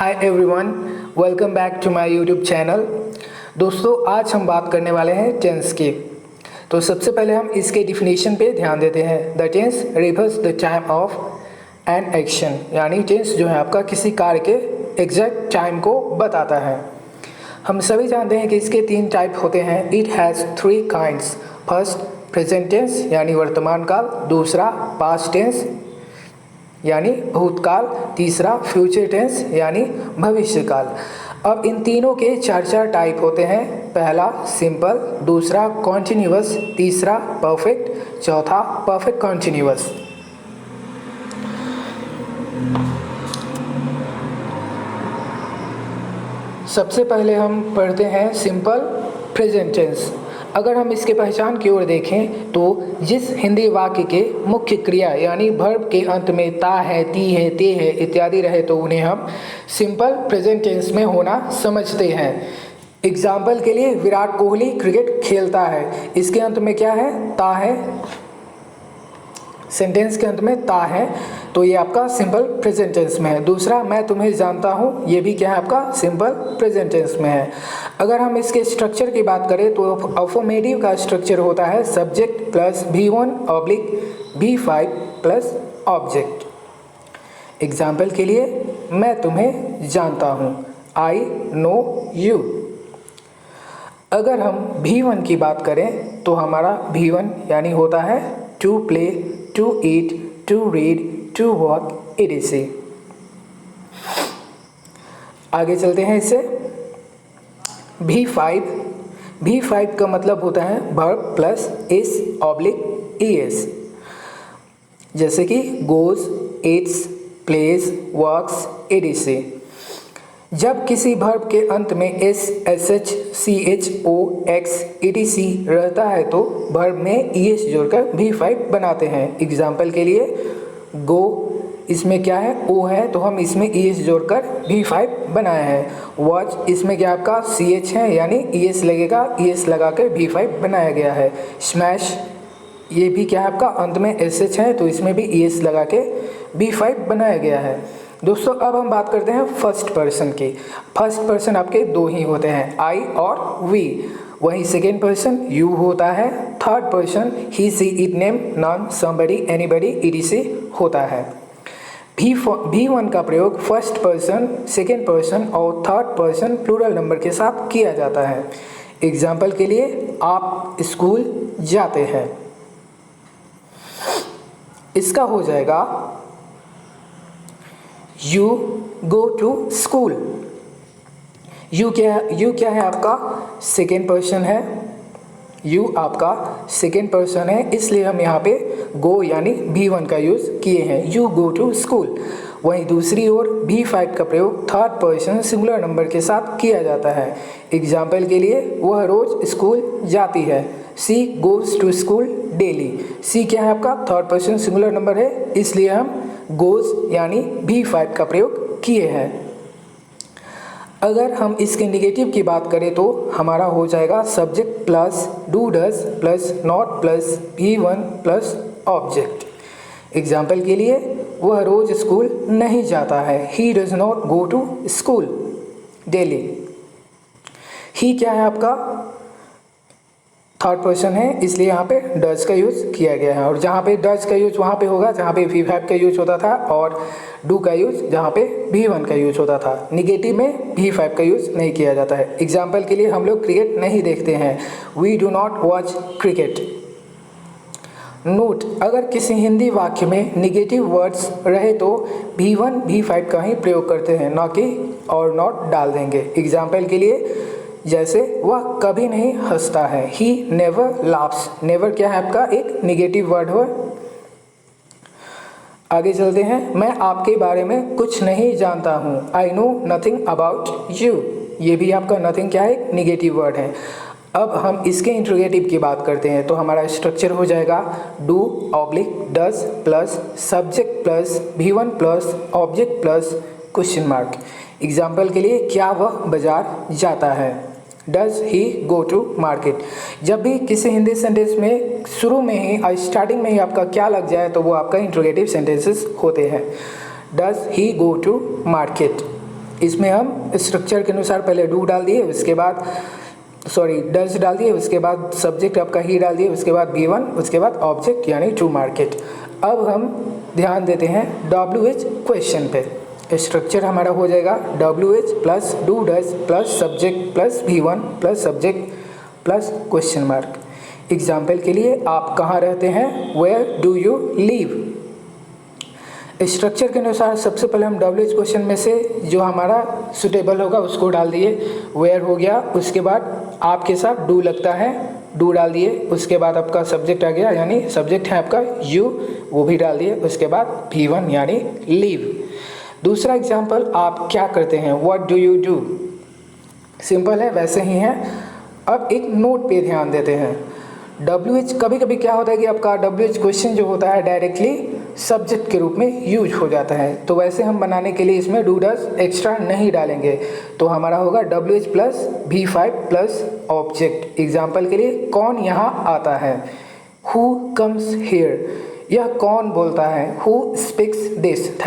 Hi everyone, welcome back to my YouTube channel. दोस्तों, आज हम बात करने वाले हैं टेंस की। तो सबसे पहले हम इसके डिफिनेशन पे ध्यान देते हैं। The tense refers the time of an action, यानी टेंस जो है आपका किसी कार्य के एग्जैक्ट टाइम को बताता है। हम सभी जानते हैं कि इसके 3 टाइप होते हैं। It has 3 kinds. First present tense यानी वर्तमान काल, दूसरा पास्ट टेंस यानी भूतकाल, तीसरा फ्यूचर टेंस यानी भविष्य काल। अब इन तीनों के 4 टाइप होते हैं। पहला सिंपल, दूसरा कॉन्टिन्यूअस, तीसरा परफेक्ट, चौथा परफेक्ट कॉन्टिन्यूअस। सबसे पहले हम पढ़ते हैं सिंपल प्रेजेंट टेंस। अगर हम इसके पहचान की ओर देखें तो जिस हिंदी वाक्य के मुख्य क्रिया यानी वर्ब के अंत में ता है, ती है, ते है इत्यादि रहे तो उन्हें हम सिंपल प्रेजेंट टेंस में होना समझते हैं। एग्जाम्पल के लिए विराट कोहली क्रिकेट खेलता है, इसके अंत में क्या है? ता है। सेंटेंस के अंत में ता है, तो ये आपका सिंपल प्रेजेंट टेंस में है। दूसरा मैं तुम्हें जानता हूँ, ये भी क्या है आपका सिंपल प्रेजेंट टेंस में है। अगर हम इसके स्ट्रक्चर की बात करें तो अफर्मेटिव का स्ट्रक्चर होता है subject plus V1 oblique V5 plus object. Example के लिए मैं तुम्हें जानता हूँ, आई नो यू। अगर हम V1 की बात करें तो हमारा V1 यानी होता है to play, to eat, to read, to walk etc। आगे चलते हैं इससे। V5 का मतलब होता है verb plus S oblique E S, जैसे कि goes, eats, plays, works etc। जब किसी वर्ब के अंत में S, S H, C H O, X etc रहता है तो वर्ब में ईएस जोड़कर V5 बनाते हैं। एग्जाम्पल के लिए गो, इसमें क्या है? ओ है, तो हम इसमें ईएस जोड़कर V5 बनाए हैं। वॉच, इसमें क्या आपका CH है यानी ईएस लगेगा, ईएस लगाकर V5 बनाया गया है। स्मैश, ये भी क्या है आपका अंत में SH है, तो इसमें भी ईएस लगा के V5 बनाया गया है। दोस्तों, अब हम बात करते हैं फर्स्ट पर्सन की। फर्स्ट पर्सन आपके 2 ही होते हैं, आई और वी। वहीं सेकेंड पर्सन यू होता है। Third person he, she, it, name, noun, somebody, anybody etc होता है। V1 का प्रयोग फर्स्ट पर्सन, सेकेंड पर्सन और थर्ड पर्सन प्लूरल नंबर के साथ किया जाता है। एग्जाम्पल के लिए आप स्कूल जाते हैं, इसका हो जाएगा you go to school. You क्या है आपका सेकेंड पर्सन है। यू आपका सेकेंड पर्सन है, इसलिए हम यहाँ पे गो यानी V1 का यूज़ किए हैं, यू गो टू स्कूल। वहीं दूसरी ओर V5 का प्रयोग थर्ड पर्सन सिंगुलर नंबर के साथ किया जाता है। एग्जाम्पल के लिए वह रोज़ स्कूल जाती है, सी गोज़ टू स्कूल डेली। सी क्या है आपका थर्ड पर्सन सिंगुलर नंबर है, इसलिए हम गोज़ यानी V5 का प्रयोग किए हैं। अगर हम इसके नेगेटिव की बात करें तो हमारा हो जाएगा subject plus do does plus not plus V1 plus object. Example के लिए वह रोज़ स्कूल नहीं जाता है, he does not go to school daily. He क्या है आपका थर्ड पर्सन है, इसलिए यहाँ पे डज का यूज़ किया गया है। और जहाँ पे डज का यूज़ वहाँ पे होगा जहाँ पे V5 का यूज़ होता था, और डू का यूज़ जहाँ पे V1 का यूज़ होता था। निगेटिव में V5 का यूज़ नहीं किया जाता है। एग्जाम्पल के लिए हम लोग क्रिकेट नहीं देखते हैं, we do not watch cricket. Note, अगर किसी हिंदी वाक्य में निगेटिव वर्ड्स रहे तो V1 V5 का ही प्रयोग करते हैं, ना कि और नॉट डाल देंगे। एग्जाम्पल के लिए जैसे वह कभी नहीं हंसता है, ही नेवर लाफ्स। नेवर क्या है आपका एक निगेटिव वर्ड हो। आगे चलते हैं। मैं आपके बारे में कुछ नहीं जानता हूँ, I know nothing about you. ये भी आपका नथिंग क्या है एक निगेटिव वर्ड है। अब हम इसके इंट्रोगेटिव की बात करते हैं तो हमारा स्ट्रक्चर हो जाएगा do oblique does plus subject plus V1 plus object plus question mark. Example के लिए क्या वह बाजार जाता है, does he go to market. जब भी किसी हिंदी सेंटेंस में शुरू में ही और स्टार्टिंग में ही आपका क्या लग जाए तो वो आपका इंट्रोगेटिव सेंटेंसेस होते हैं। Does he go to market. इसमें हम स्ट्रक्चर के अनुसार पहले डू डाल दिए, उसके बाद डज डाल दिए, उसके बाद सब्जेक्ट आपका ही डाल दिए, उसके बाद गिवन, उसके बाद ऑब्जेक्ट यानी टू मार्केट। अब हम ध्यान देते हैं WH क्वेश्चन पे। स्ट्रक्चर हमारा हो जाएगा WH plus do does plus subject plus V1 plus subject plus question mark. Example के लिए, आप कहाँ रहते हैं, where do you live. Structure के अनुसार सबसे पहले हम WH क्वेश्चन में से जो हमारा सुटेबल होगा उसको डाल दिए, वेयर हो गया, उसके बाद आपके साथ डू लगता है, डू डाल दिए, उसके बाद आपका सब्जेक्ट आ गया यानी सब्जेक्ट है आपका यू, वो भी डाल दिए, उसके बाद V1 यानी लीव। दूसरा एग्जाम्पल, आप क्या करते हैं, what do you do. Simple है, वैसे ही है। अब एक नोट पे ध्यान देते हैं। WH कभी कभी क्या होता है कि आपका WH क्वेश्चन जो होता है डायरेक्टली सब्जेक्ट के रूप में यूज हो जाता है, तो वैसे हम बनाने के लिए इसमें डू डज एक्स्ट्रा नहीं डालेंगे, तो हमारा होगा WH plus V5 plus object. Example के लिए, कौन यहाँ आता है, हु कम्स हियर, यह कौन बोलता है, हु स्पीक्स दिस।